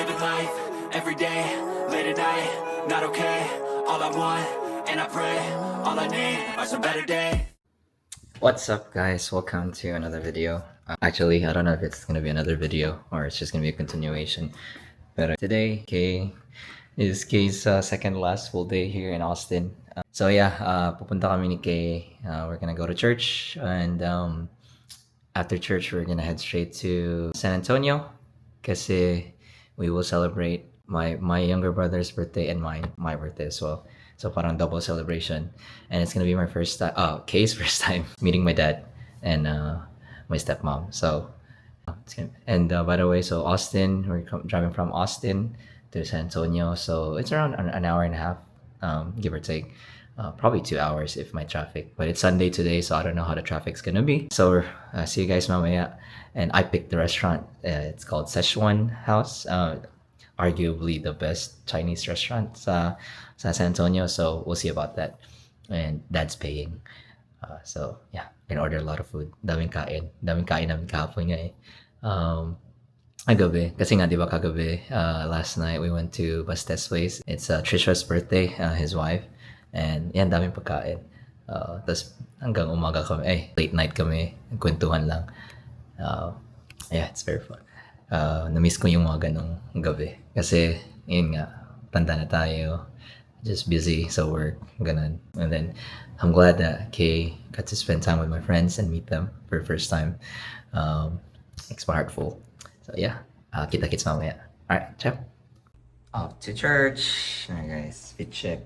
living life, every day, late at night, not okay. All I want, and I pray, all I need are some better days. What's up, guys? Welcome to another video. Actually, I don't know if it's gonna be another video or it's just gonna be a continuation. But today, Kay's second last full day here in Austin. Pupunta kami ni Kay. We're gonna go to church, and after church, we're gonna head straight to San Antonio, kasi we will celebrate my younger brother's birthday and my birthday as well. So parang double celebration, and it's gonna be my first time, Kay's first time meeting my dad and my stepmom. So by the way, so Austin, we're driving from Austin to San Antonio, so it's around an hour and a half, give or take. Probably 2 hours if my traffic, but it's Sunday today, so I don't know how the traffic's gonna be. So see you guys mamaya. And I picked the restaurant. It's called Szechuan House. Arguably the best Chinese restaurant sa San Antonio. So we'll see about that. And Dad's paying. So yeah, can order a lot of food. Daming kain namin kahapon nga eh. Kagabi, kasi nga di ba kagabi, last night we went to Baste's place. It's Trisha's birthday, his wife. And yan, daming pagkain. Tapos hanggang umaga kami, late night kami, kwentuhan lang. Yeah, it's very fun. Na-miss ko yung mga ganong gabi. Kasi, yun nga, tanda na tayo. Just busy sa work, ganun. And then, I'm glad that Kay got to spend time with my friends and meet them for the first time. Makes my heart full. So yeah, kita-kits mamaya. Alright, ciao. Off to church. Alright guys, fit check.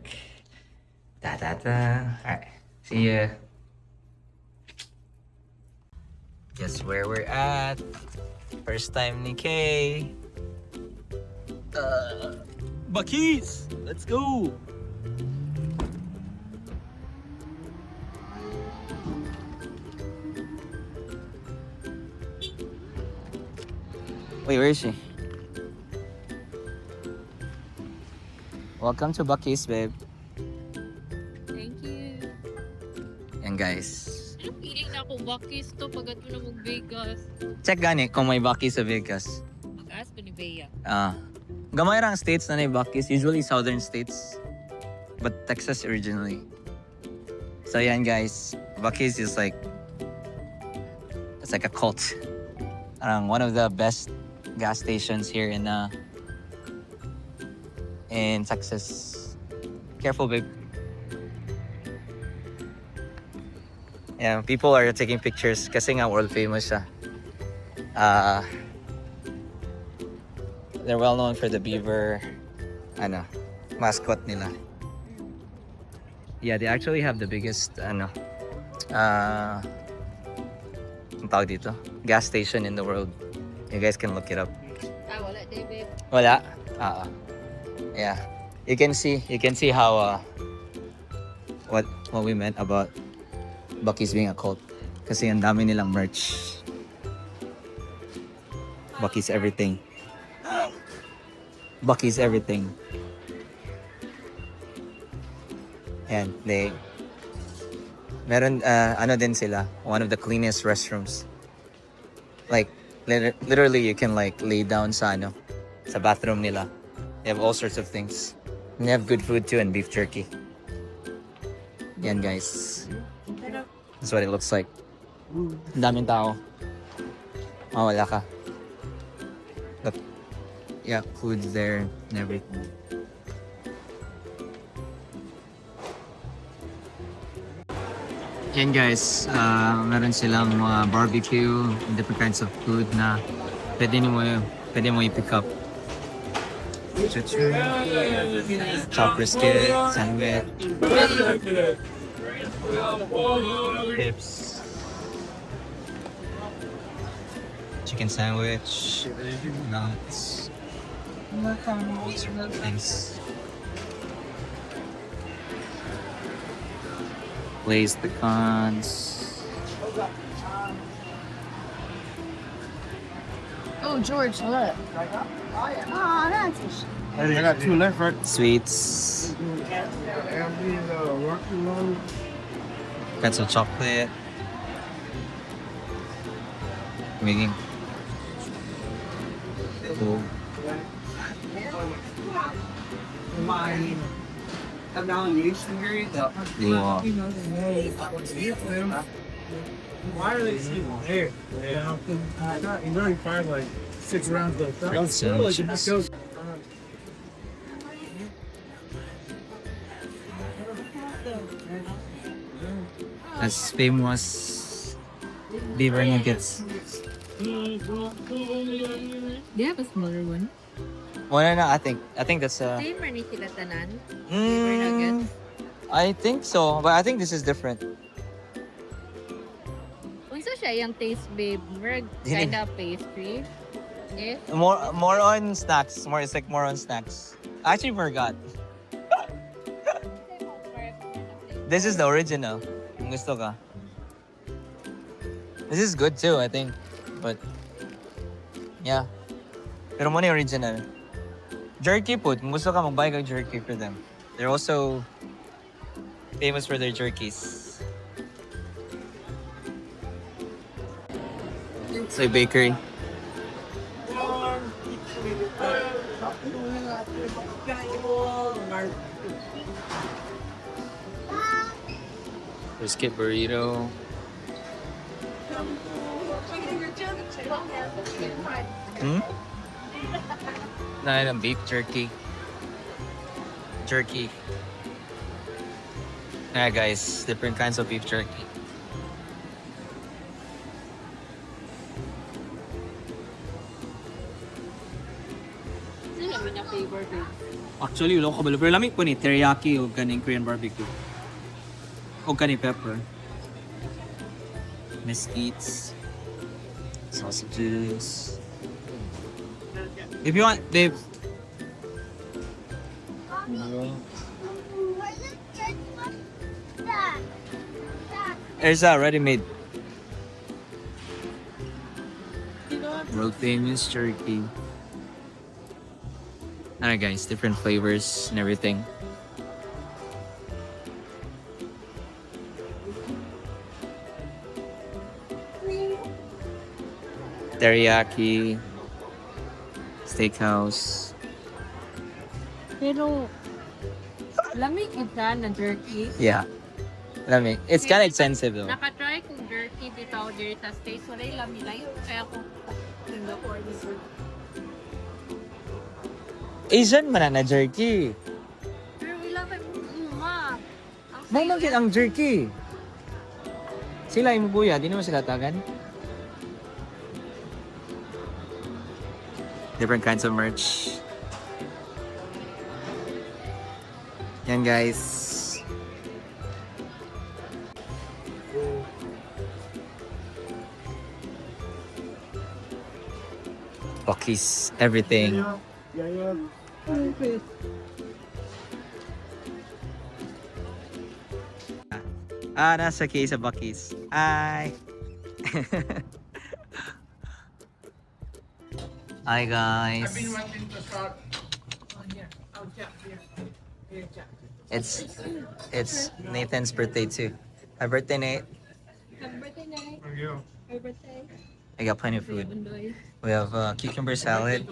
Alright, see ya. Guess where we're at. First time ni Kay. Buc-ee! Let's go! Wait, where is she? Welcome to Buc-ee's, babe. Thank you. Yan guys. Anong feeling na ako Buc-ee's to pag ato na mag-Vegas? Check gani kung may Buc-ee's sa Vegas. Mag-ask pa ni Bea. Gamay rang states na may Buc-ee's, usually southern states. But Texas originally. So yan guys, Buc-ee's is like, it's like a cult. One of the best gas stations here in Texas. Careful, babe. Yeah, people are taking pictures kasi nga world famous siya. They're well known for the beaver mascot nila. Yeah, they actually have the biggest ang tawag dito, gas station in the world. You guys can look it up. Wala David. Wala? Yeah. You can see how what we meant about Buc-ee's being a cult. Kasi ang dami nilang merch. Buc-ee's everything. Buc-ee's everything. And meron din sila, one of the cleanest restrooms. Like literally you can like lay down sa bathroom nila. They have all sorts of things. And they have good food too, and beef jerky. Yan guys. That's what it looks like. Ang daming tao. Wala ka. Look. Yeah, food's there and everything. Yan guys, meron silang mga barbecue, different kinds of food na pwede mo i-pick up. Chopped brisket, sandwich, chips, chicken sandwich, nuts, all sorts of things. Glazed pecans. Oh, George, look. Oh, that's I got two left, right? Sweets. Got some chocolate. Making. Cool. Wow. Why are they sleeping there? Yeah. He's already fired like 6 rounds of Sandwiches. As famous Beaver Nuggets. Do you have a smaller one? Wala na, I think that's Same or ni sila tanan? Mm, I think so, but I think this is different. Unsa siya yung taste, babe? Murag kind of pastry. Yes. More on snacks. It's like more on snacks. I actually forgot. This is the original. Kung gusto ka. This is good too, I think. But yeah. Pero mo na yung original. Jerky food. Kung gusto ka, mag-buy ka jerky for them. They're also famous for their jerkies. It's a bakery. Brisket burrito. Nah, beef jerky. Jerky. Yeah, guys, different kinds of beef jerky. Sino naman yung flavor, babe? Actually, wala ko kabalo. Pero lamig po ni teriyaki o kaning Korean barbecue. O kaning pepper. Mesquites. Sausages. If you want, Dave. There's a ready-made. World famous jerky. Alright guys, different flavors and everything. Teriyaki, steakhouse. Pero, lamig ita na jerky. Yeah. Lamig. It's kind of expensive though. Nakatry kong jerky bitaw diri sa States. Wala yung lamig layo. Kaya ko order. Asian man na jerky. Pero wala pa ma. Mamagin ang jerky. Sila yung buya, di naman sila tagan. Different kinds of merch. Yan guys. Buc-ee's, everything. Nasa Kaye sa Buc-ee's. Hi! Hi guys. It's Nathan's birthday too. Happy birthday, Nate. Happy birthday, Nay. Thank you. Happy birthday. I got plenty of food. We have cucumber salad,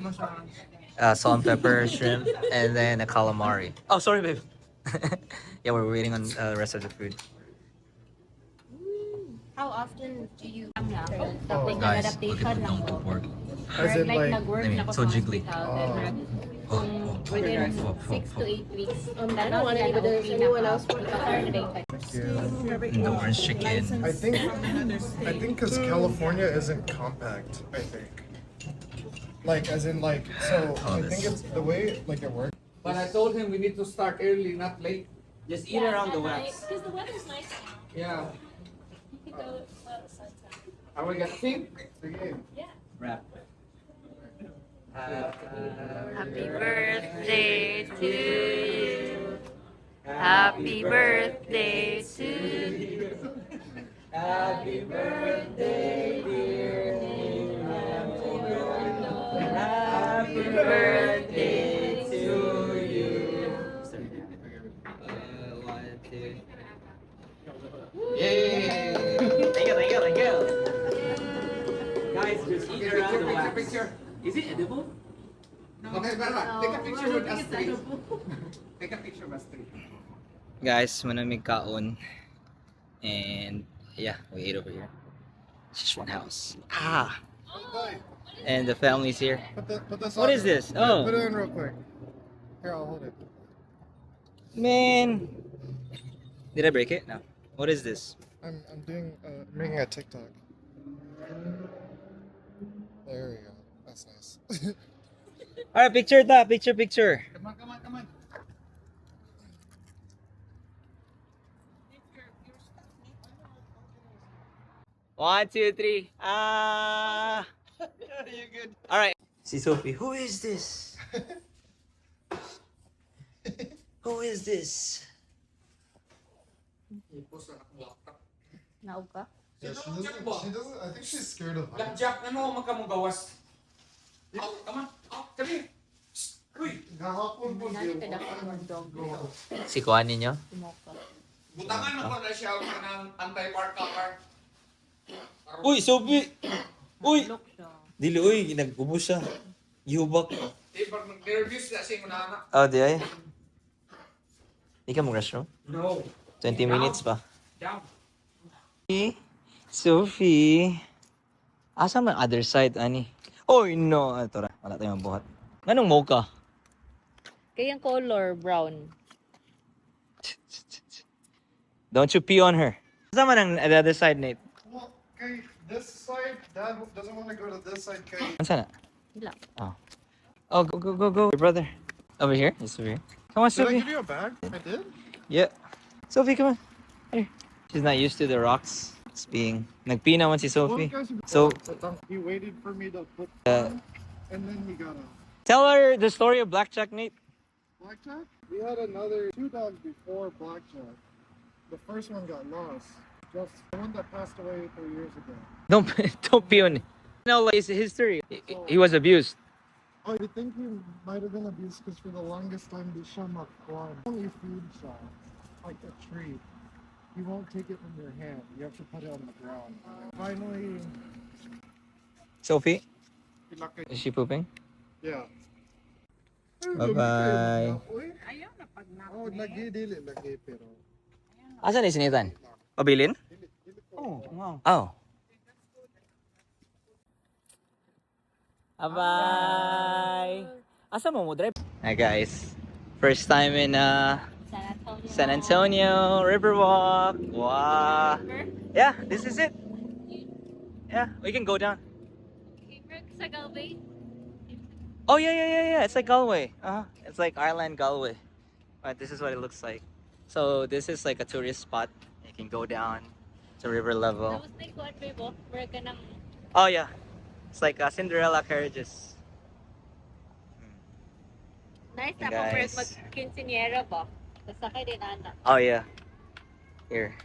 salt and pepper shrimp, and then a calamari. Oh, sorry, babe. Yeah, we're waiting on the rest of the food. How often do you Guys, look at the double pork. As in like, nag-work I mean, na ko so sa jiggly. hospital. Within 6 to 8 weeks. I don't want anyone else to The orange chicken. I think because California isn't compact. I think. Like as in like so. Oh, I think this. it's the way like it works. But I told him we need to start early, not late. Just eat around the wax. Because the weather's nice now. Yeah. You could go sunset. Are we gonna sing? Yeah. Rap. Happy birthday to you. Happy birthday to you. Happy birthday, dear Happy birthday to you. Yay! Thank you. Guys, just eat around the wax. Is it edible? Okay, Bella, take a picture with us three. Take a picture with us three. Guys, manamig kaon. And yeah, we ate over here. Szechuan House. Ah! And the family's here. Put this What on is real- this? Oh. Put it in real quick. Here, I'll hold it. Man! Did I break it? No. What is this? I'm doing making a TikTok. There we go. That's nice. Alright, picture that. Picture. Come on. 1, 2, 3. Ah! You're good. Alright. Si Sophie, who is this? Who is this? Naog ka? Yeah, she doesn't. I think she's scared of heights. Blackjack, ano magkamugawas? Out, come on. Out, come here. Uy, Gahapon po Nani ka dapat ng dog. Si kuha ninyo? Timoka. butangan ako na siya ng anti-park car. Uy, Sophie! Uy! Look siya. Dili, uy, nag-ubos siya. Gihubak. Pag nag-reviews na siya muna na. Oh, di ay. Di ka mag-restroom? No. 20 minutes pa. Down. Sophie. Asa man other side, ani? Oy, no. Ito ra. Wala tayong mabuhat. Anong mocha? Kayang color, brown. Don't you pee on her. Asa man ang the other side, Nate? Well, okay, this side. Dad doesn't want to go to this side. Okay. Asa na? Wala. Oh, go. Your brother. Over here? He's over here. Come on, Did I Sophie. give you a bag? I did. Yeah. Sophie, come on. Here. She's not used to the rocks. It's being... Nagpee naman si Sophie. So, He waited for me to put Uh, and then he got a tell her the story of Blackjack, Nate. blackjack. We had another 2 dogs before blackjack. The first one got lost. Just the one that passed away 3 years ago. Don't pee on it. No, like, it's history. He was abused. Oh, I think he might have been abused because for the longest time, the shamak only food shop, like a treat. You won't take it from your hand. You have to put it on the ground. And finally, Sophie, pinaka- is she pooping? yeah. Bye-bye. Ayaw na pag Oh, lagi dili lagi pero. Asan ni sinitan? Pabilin? Oh, wow. Oh. Bye. Asa mo drive? Hi guys. First time in San Antonio, Riverwalk. Wow. Yeah, this is it. Yeah, we can go down. Sa Galway. Oh yeah. It's like Galway. It's like Ireland Galway. But this is what it looks like. So this is like a tourist spot. You can go down to river level. Tapos na ikuan, babe, where ka ng... Oh yeah, it's like Cinderella carriages. Nice Hey, ako, pero guys. mag-quinceañera ba? Tapos sakay din, anak. Oh yeah, here.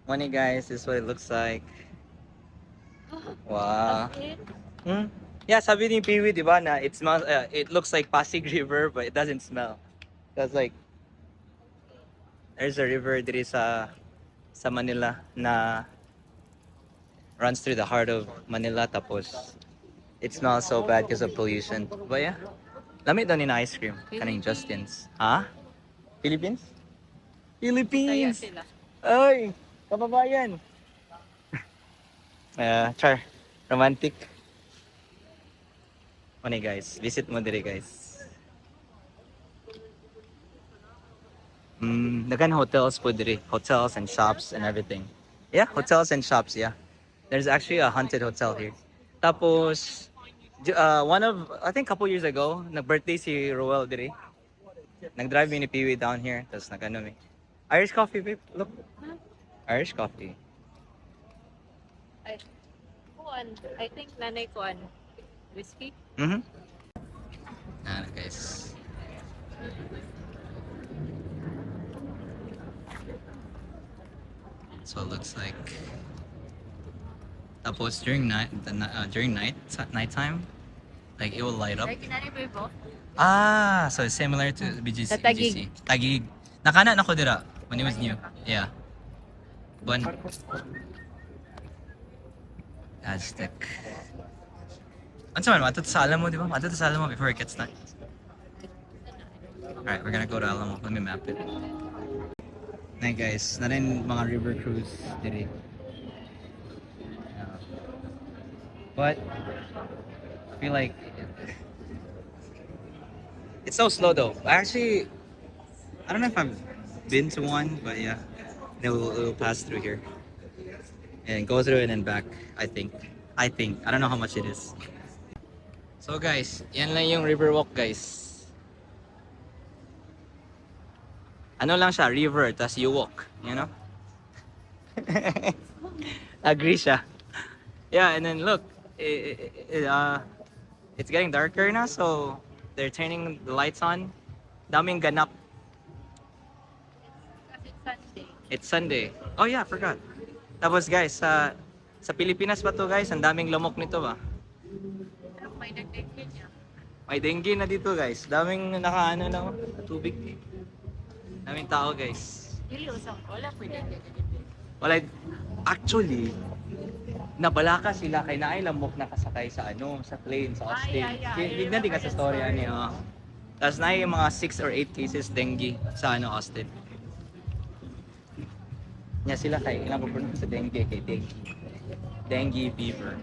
Money guys, this is what it looks like. Wow. That's it. Yeah, sabi ni Piwi, di ba, na it smells. It looks like Pasig River, but it doesn't smell. That's like there's a river diri sa Manila na runs through the heart of Manila. Tapos it smells so bad because of pollution. But yeah, lamit daw ni na ice cream. Kaning Justin's. Ha? Philippines? Saya Philippines! sila. Ay! Kababayan! Char. Romantic. Ano guys? Visit mo diri guys. Dagan hotels po diri. Hotels and shops and everything. Yeah, hotels and shops, yeah. There's actually a haunted hotel here. Tapos, I think couple years ago, nag-birthday si Roel diri. Nag-drive mi ni Piwi down here. Tapos nag-ano mi. Irish coffee, babe. Look. Irish coffee. I think nanay ko whiskey. Guys. So it looks like. Tapos during nighttime, like it will light up. Like, nanay babe, So it's similar to BGC. Sa Taguig. Taguig. Nakana na ko dira when it was new. Yeah. Aztec. Ano naman, matot sa Alamo, di ba? Matot sa Alamo before it gets night. Alright, we're gonna go to Alamo. Let me map it. Hey guys, na rin mga river cruise diri. But I feel like it's so slow though. Actually, I don't know if I've been to one, but yeah, it'll pass through here and go through it and back. I think. I don't know how much it is. So guys, yan lang yung Riverwalk guys. Ano lang siya, river, tas you walk, you know? Agree siya. Yeah, and then look, it's getting darker na, so they're turning the lights on. Daming ganap. Kasi Sunday. It's Sunday. Oh yeah, I forgot. Tapos guys, sa Pilipinas ba to guys? Ang daming lamok nito ba? May nag-dengue niya. May dengue na dito guys. Daming nakaano na tubig. Daming tao guys. Dili usang wala po dengue. Wala, actually, nabalaka sila kay naay lamok nakasakay sa sa plane sa Austin. Tignan din ka sa story niya. Tapos naay yung mga 6 or 8 cases dengue sa Austin. Nya sila kay ilang po sa dengue kay dengue. Dengue fever.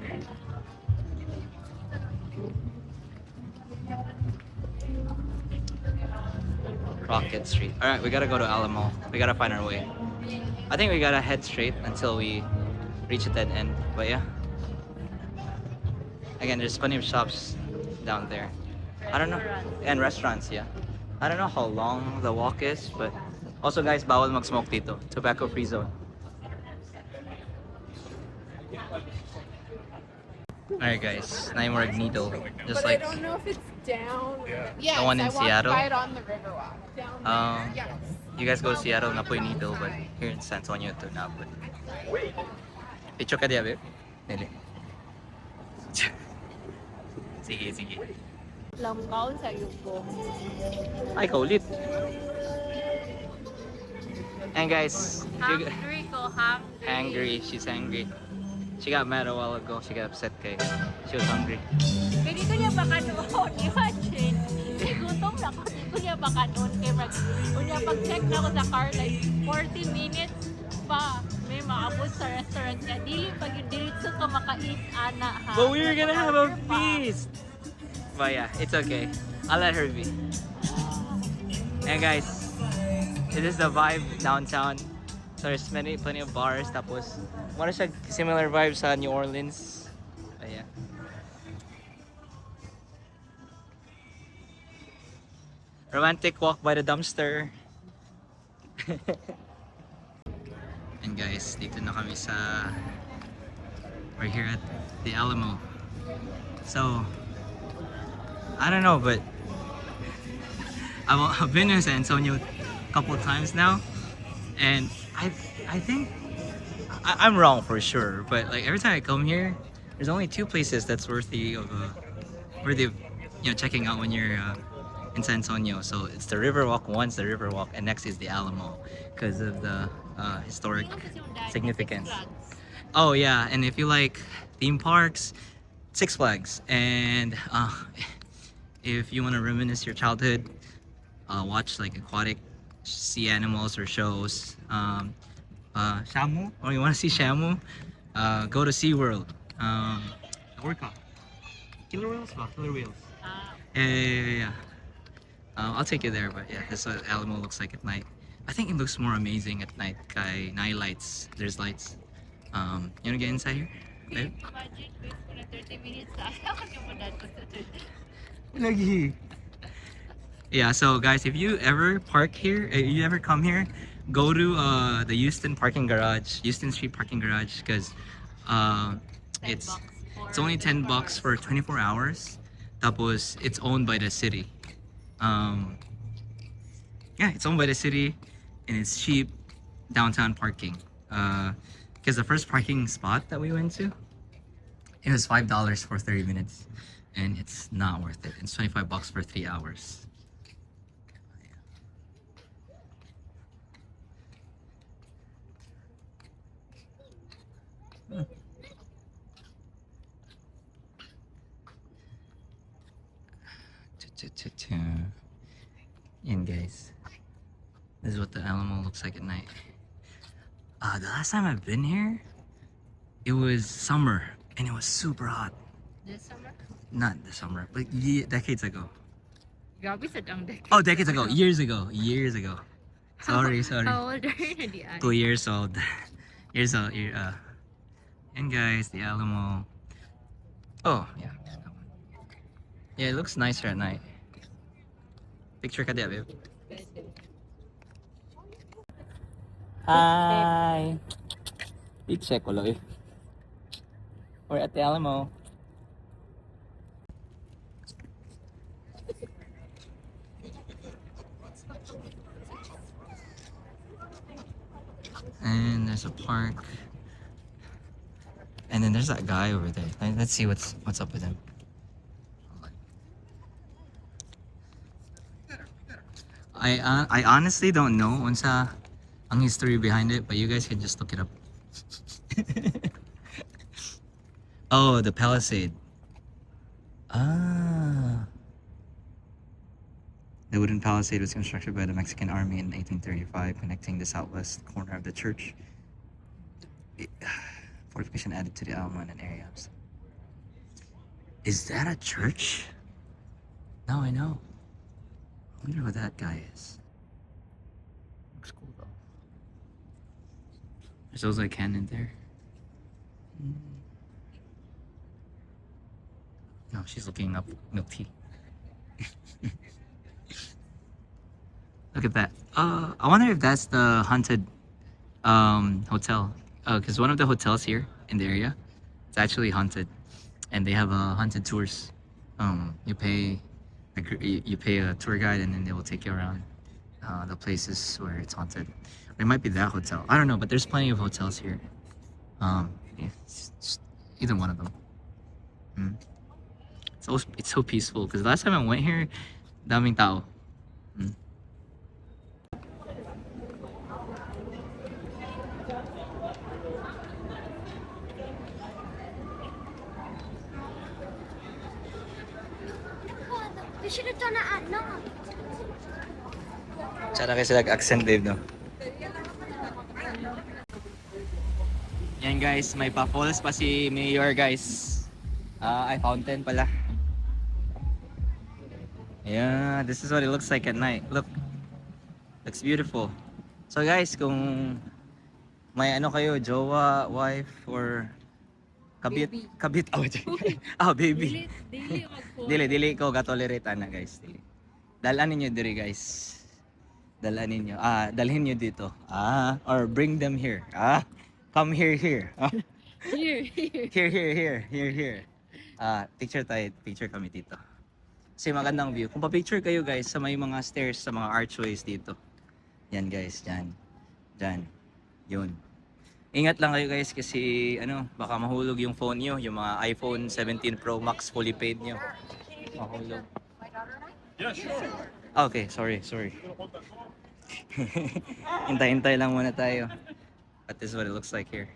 Rocket Street. Alright, we gotta go to Alamo. We gotta find our way. I think we gotta head straight until we reach a dead end. But yeah. Again, there's plenty of shops down there. I don't know. And restaurants, yeah. I don't know how long the walk is, but also guys, bawal mag-smoke dito. Tobacco free zone. Alright guys, na yung needle. Just But like I don't know if it's down. Yes, the one in I walked Seattle? by it on the Riverwalk. Down there. Yes. you guys go to Seattle, na po yung needle, but here in San Antonio to na po. Picture ka diya, babe? Dili. Sige, sige. Lambaw sa yuko. Ay, kaulit. And guys, Hungry ko, hungry. angry. She's angry. She got mad a while ago. She got upset kay she was hungry. Hindi ko niya baka noon. Imagine. Gutom na ako. Hindi ko niya baka noon. Kaya pag-check na ako sa car, like 40 minutes pa. May maabot sa restaurant niya. Dili pag yung diritso ka maka-eat, ana ha. But we were gonna have a Order pa. feast. But yeah, it's okay. I'll let her be. And guys, it is the vibe downtown. So there's plenty of bars. Tapos, wala siya similar vibe sa New Orleans. But yeah. Romantic walk by the dumpster. And guys, dito na kami sa... We're here at the Alamo. So, I don't know, but I've been in San Antonio a couple times now, and I think I'm wrong for sure, but like every time I come here, there's only two places that's worthy of checking out when you're in San Antonio. So it's the Riverwalk. One's the Riverwalk, and next is the Alamo because of the historic significance. Oh yeah, and if you like theme parks, Six Flags, and if you want to reminisce your childhood, watch like aquatic sea animals or shows. Shamu, or you want to see Shamu, go to SeaWorld. What called? Killer Whales? Killer Whales. Yeah. I'll take you there, but yeah, this is what Alamo looks like at night. I think it looks more amazing at night. Kay night lights. There's lights. You wanna get inside here? Babe? Imagine, wait for 30 minutes. Lagi. Yeah, so guys, if you ever park here, if you ever come here, go to the Houston Street parking garage, because it's only $10 for 24 hours. Tapos it's owned by the city. Yeah, it's owned by the city, and it's cheap downtown parking. Because the first parking spot that we went to, it was $5 for 30 minutes, and it's not worth it. It's $25 for 3 hours. This is what the Alamo looks like at night. The last time I've been here, it was summer and it was super hot. This summer? Not this summer, but decades ago. Grabe sa dang decade. Oh, decades ago. Years ago. Sorry. How old are you na di ay? 2 years old. And guys, the Alamo. Oh, yeah. Yeah, it looks nicer at night. Picture ka diya, babe. Hi! I-check ko lang eh. We're at the Alamo. And there's a park. And then there's that guy over there. Let's see what's up with him. I honestly don't know unsa ang history behind it, but you guys can just look it up. Oh, the palisade. Ah. The wooden palisade was constructed by the Mexican Army in 1835, connecting the southwest corner of the church. Fortification added to the Alamo and area. Is that a church? Now I know. I wonder what that guy is. Looks cool though. There's also a cannon there. No, she's looking up milk tea. Look at that. I wonder if that's the haunted hotel. Because one of the hotels here in the area, it's actually haunted, and they have haunted tours. You pay a tour guide, and then they will take you around the places where it's haunted. It might be that hotel. I don't know, but there's plenty of hotels here. It's either one of them. It's so peaceful. Because last time I went here, daming tao. We should have done it at night. Tsara kasi nag-accent, babe, no? Yan, guys. May pa-falls pa si Mayor, guys. Ay, fountain pala. Yeah, this is what it looks like at night. Look. Looks beautiful. So, guys, kung may ano kayo, jowa, wife, or kabit. Baby. Dili ko gatolerate na, guys. Dalan ninyo diri, guys. Dalhin nyo dito. Or bring them here. Come here. Here. Picture kami dito. Kasi magandang view. Kung pa-picture kayo, guys, sa may mga stairs, sa mga archways dito. Yan, guys, dyan. Yun. Ingat lang kayo, guys, kasi baka mahulog yung phone nyo, yung mga iPhone 17 Pro Max fully paid nyo. Mahulog. Yeah, sure. Okay, sorry. Hintay lang muna tayo. But this is what it looks like here.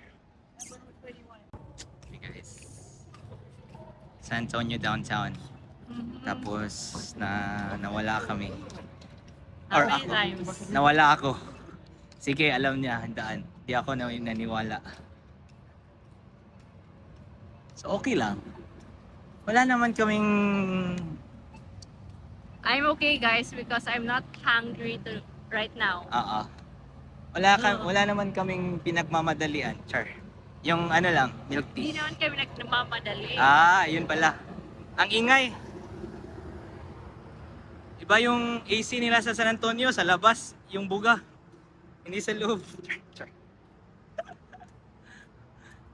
Okay, guys. San Antonio downtown. Tapos nawala kami. Or How many ako. times? Nawala ako. Sige, alam niya, handaan. Di ako naniwala. So okay lang. Wala naman kaming... I'm okay, guys, because I'm not hungry right now. Wala naman kaming pinagmamadalian, Char. Yung lang, milk Hindi tea. naman kami nagmamadali. Yun pala. Ang ingay. Iba yung AC nila sa San Antonio, sa labas, yung buga. Hindi sa loob. Char.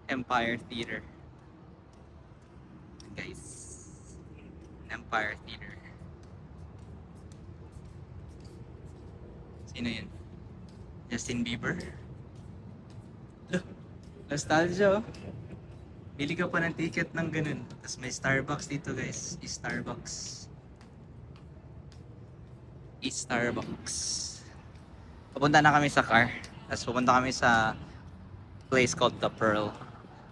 Empire Theater. Guys. Empire Theater. Sino yun? Justin Bieber? Look, nostalgia, oh. Bili ka pa ng ticket ng ganun. Tapos may Starbucks dito, guys. Starbucks. Pupunta na kami sa car. Tapos pupunta kami sa place called The Pearl.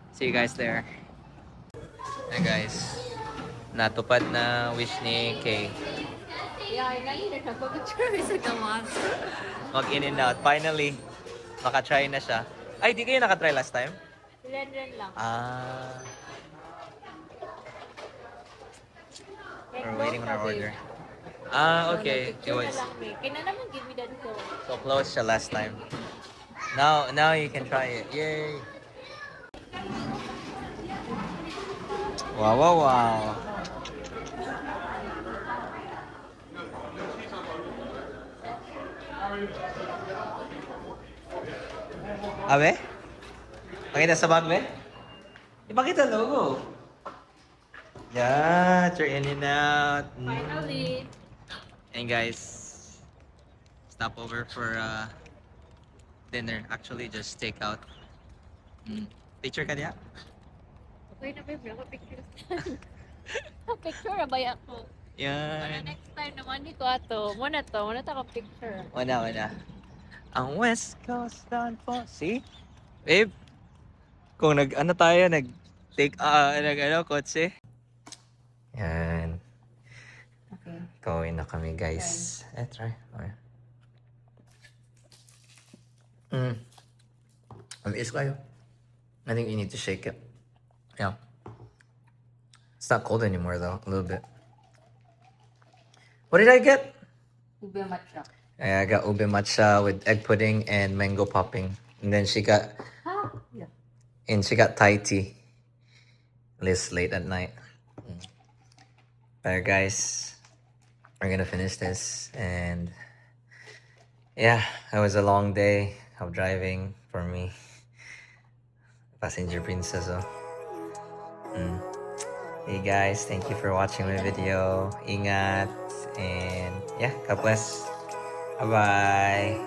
See you guys there. Hey guys, natupad na wish ni Kaye. Yeah, ngayon nagpapicture sa gamas. Mag in and out. Finally, makatry na siya. Ay, di kayo nakatry last time? Ren lang. Ah. We're waiting on our order. Ah, okay. It was Kina naman give me that ko. so close siya last time. Now you can try it. Yay! Wow, wow, wow. Abe? Pakita sa bag, be? Ipakita logo. Yeah, you're in and out. Finally. And guys, stop over for dinner. Actually, just take out. Picture ka niya? Okay na ba yung picture? Picture na ba ako? Para Yan. next time naman di ko ato. Muna ta ka picture. Wala. Ang West Coast down po. See? Babe, kung nag-take, kotse. Yan. Okay. Gawin na kami, guys. Try. Okay. Is kayo. I think you need to shake it. Yeah. It's not cold anymore, though. A little bit. What did I get? Ube matcha. I got ube matcha with egg pudding and mango popping. And then she got... Yeah. And she got Thai tea. This late at night. But guys, we're gonna finish this. And yeah, it was a long day of driving for me. Passenger princess. Hey guys, thank you for watching my video. Ingat. And yeah, God bless. Bye-bye.